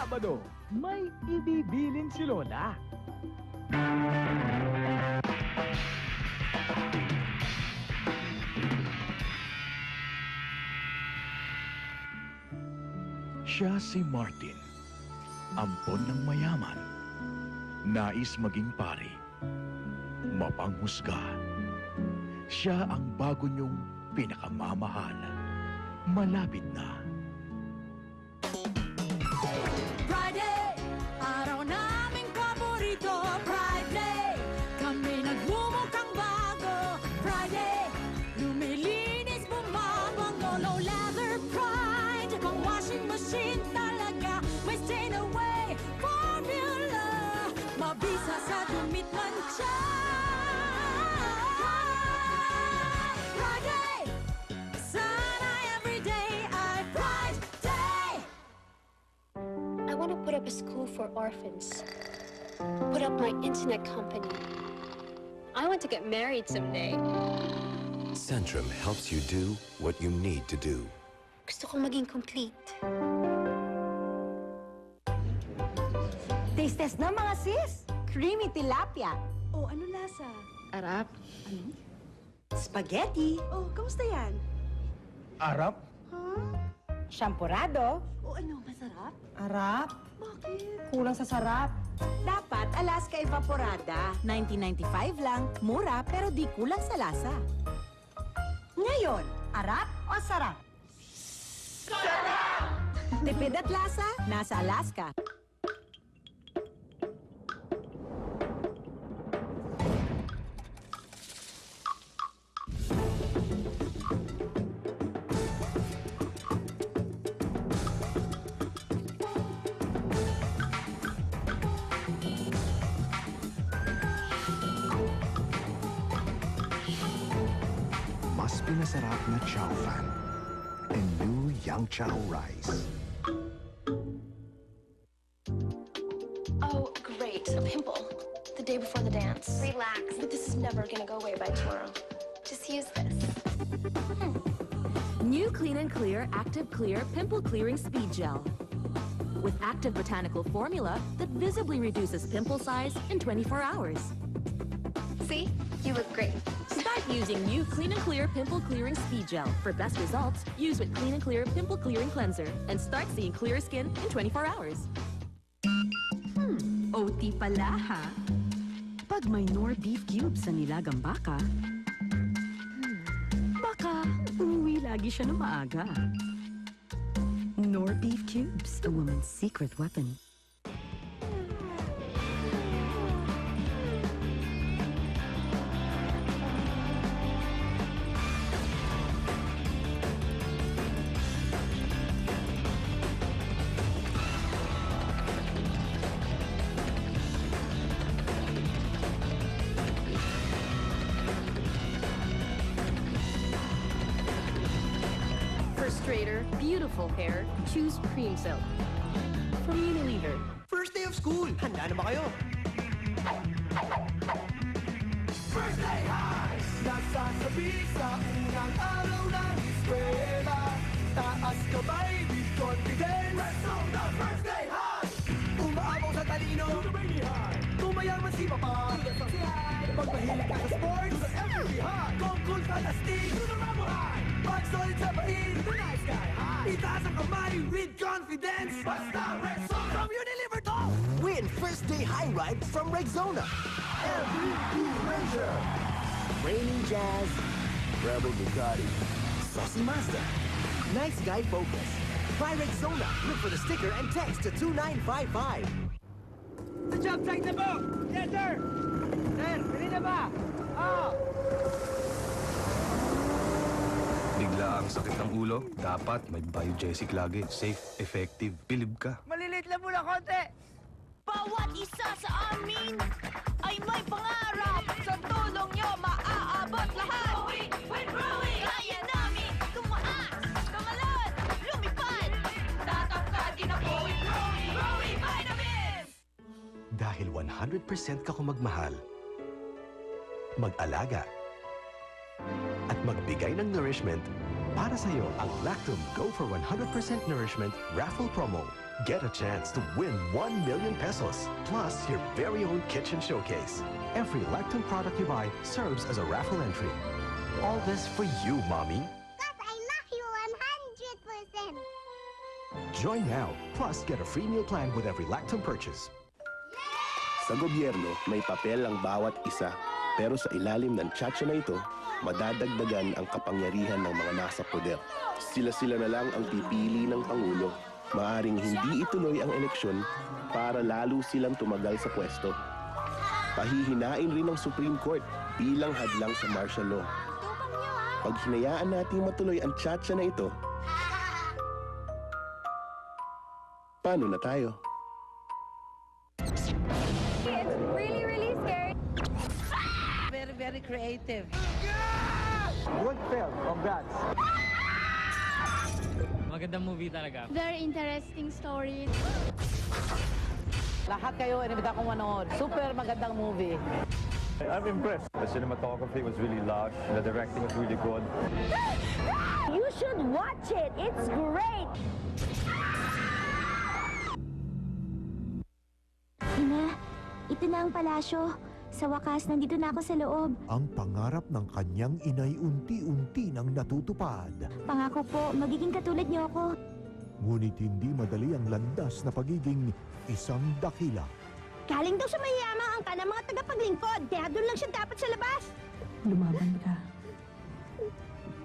Sabado, may ibibilin si Lola. Siya si Martin, ampon ng mayaman, nais maging pari, mapanghusga. Siya ang bago niyong pinakamamahal. Malapit na. Friday, araw naming paborito. Friday, kami nagmumukhang bago. Friday, lumilinis, bumabango. Low leather pride, pang washing machine talaga. May stain away formula, mabisa sa dumit mancha. Friday, sana everyday ay Friday. I want to put up a school for orphans. Put up my internet company. I want to get married someday. Centrum helps you do what you need to do. Gusto kong maging complete. Taste test na mga sis! Creamy tilapia. Oh, ano lasa? Arap. Spaghetti. Oh, kamusta yan? Arap? Shampurado. Oh, ano, masarap? Arap. Bakit? Kulang sa sarap. Dapat Alaska Evaporada. 19.95 lang. Mura, pero di kulang sa lasa. Ngayon, Arap o sarap? tipid at lasa, nasa Alaska. Mas pinasarap na Chow Fan and new Yang Chow Rice. Oh, great. A pimple. The day before the dance. Relax. But this is never gonna go away by tomorrow. Just use this. New Clean and Clear Active Clear Pimple Clearing Speed Gel. With active botanical formula that visibly reduces pimple size in 24 hours. See? You look great. Start using new Clean and Clear Pimple Clearing Speed Gel. For best results, use with Clean and Clear Pimple Clearing Cleanser and start seeing clearer skin in 24 hours. OT pala, ha? Pag may Nor beef cubes sa nilagang baka, baka umuwi lagi siya ng maaga. Nor beef cubes, a woman's secret weapon. For straighter, beautiful hair, choose Cream Silk. From Unilever. First day of school! Handa na ba kayo? First day high! Nasasabi sa unang araw ng eskwela. Taas kamay with confidence. Let's go the first day high! Umaabaw sa talino. To the rainy high. Kumayaman si Papa. To the sexy high. Pag mahilig ka sa sports. To the every high. Kung cool fantastic. To the Rambo high. Pag solid sa pain. To the nice guy high. Itaas ang kamay with confidence. Basta Rexona from Unilever to. Win first day high ride from Rexona. MVP Ranger. Raining Jazz, Rebel Bugatti, Saucy Mazda, Nice Guy Focus. Buy Rexona. Look for the sticker and text to 2955. Sa job site na po! Yes, sir! Sir, pili na ba? Oo! Bigla ang sakit ng ulo, dapat may Biogesic lagi. Safe, effective, bilib ka. Malilit lang muna konti! Bawat isa sa amin ay may pangarap. Sa tulong nyo, maaabot lahat. Kaya namin tumaas, tumalon, lumipad. Tatangkadin ako with Growing Vitamins! Dahil 100% ka kung magmahal, mag-alaga, at magbigay ng nourishment, para sa'yo ang Lactum Go for 100% Nourishment Raffle Promo. Get a chance to win 1 million pesos, plus your very own kitchen showcase. Every Lacton product you buy serves as a raffle entry. All this for you, Mommy. Because I love you 100%. Join now, plus get a free meal plan with every Lacton purchase. Sa gobyerno, may papel ang bawat isa. Pero sa ilalim ng tsatsya na ito, madadagdagan ang kapangyarihan ng mga nasa poder. Sila-sila na lang ang pipili ng Pangulo. Maaring hindi ituloy ang eleksyon para lalo silang tumagal sa pwesto. Pahihinain rin ng Supreme Court bilang hadlang sa martial law. Pag hinayaan nating matuloy ang tsatsya na ito, paano na tayo? It's really, really scary. Very, very creative. Good film. Congrats. Magandang movie talaga. Very interesting story. Lahat kayo, inibita kong manood. Super magandang movie. I'm impressed. The cinematography was really lush. The directing was really good. You should watch it. It's great. Ina, ito na ang palasyo. Sa wakas, nandito na ako sa loob. Ang pangarap ng kanyang inay unti-unti nang natutupad. Pangako po, magiging katulad niyo ako. Ngunit hindi madali ang landas na pagiging isang dakila. Galing daw sa mayayamang ang ng mga tagapaglingkod, kaya doon lang siya dapat sa labas. Lumaban ka.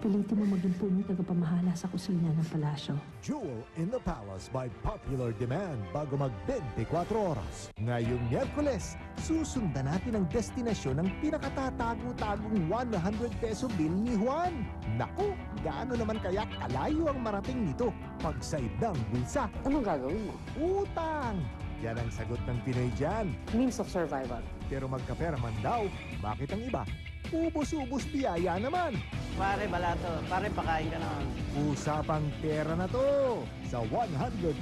Pilitin mo maging punong tagapamahala sa kusina ng palasyo. Jewel in the Palace by popular demand bago mag 24 oras. Ngayong Miyerkules, susundan natin ang destinasyon ng pinakatatago-tagong 100 peso bill ni Juan. Naku, gaano naman kaya kalayo ang marating nito? Pagsaid ng bulsa. Anong gagawin mo? Utang! Yan ang sagot ng Pinoy dyan. Means of survival. Pero magkapera man daw, bakit ang iba? Ubus-ubus biyaya naman. Pare, balato. Pare, pakain ka naman. Usapang pera na to sa 100%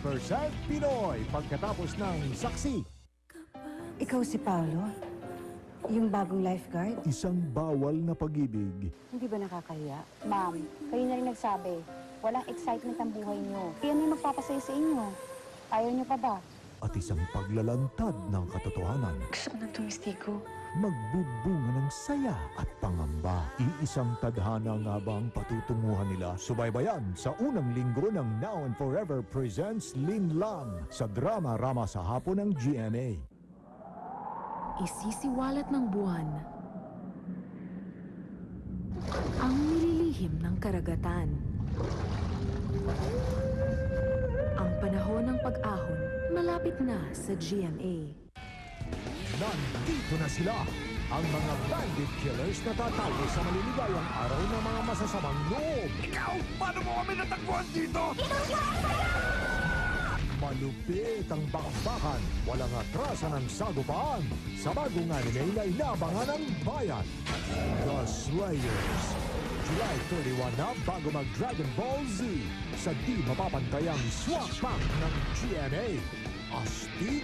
Pinoy pagkatapos ng saksi. Ikaw si Paolo? Yung bagong lifeguard? Isang bawal na pag-ibig. Hindi ba nakakahiya? Ma'am, kayo na rin nagsabi, walang excitement ang buhay niyo. Kaya may magpapasaya sa inyo. Ayaw niyo pa ba? At isang paglalantad ng katotohanan. Gusto ko ng tumistigo. Magbubunga ng saya at pangamba. Iisang tadhana nga ba ang patutunguhan nila? Subaybayan sa unang linggo ng Now and Forever presents Linlang sa drama-rama sa hapon ng GMA. Isisiwalat ng buwan ang nililihim ng karagatan. Ang panahon ng pag-ahon malapit na sa GMA. Nandito na sila, ang mga bandit killers na tatago sa maliligayang araw ng mga masasamang loob. Ikaw! Paano mo kami natagpuan dito? Malupit ang bakbakan, walang atrasan ng sagupaan. Sa bagong anime na inabangan ng bayan, The Slayers. July 31 na bago mag-Dragon Ball Z sa di mapapantayang swak pack ng GMA. Astig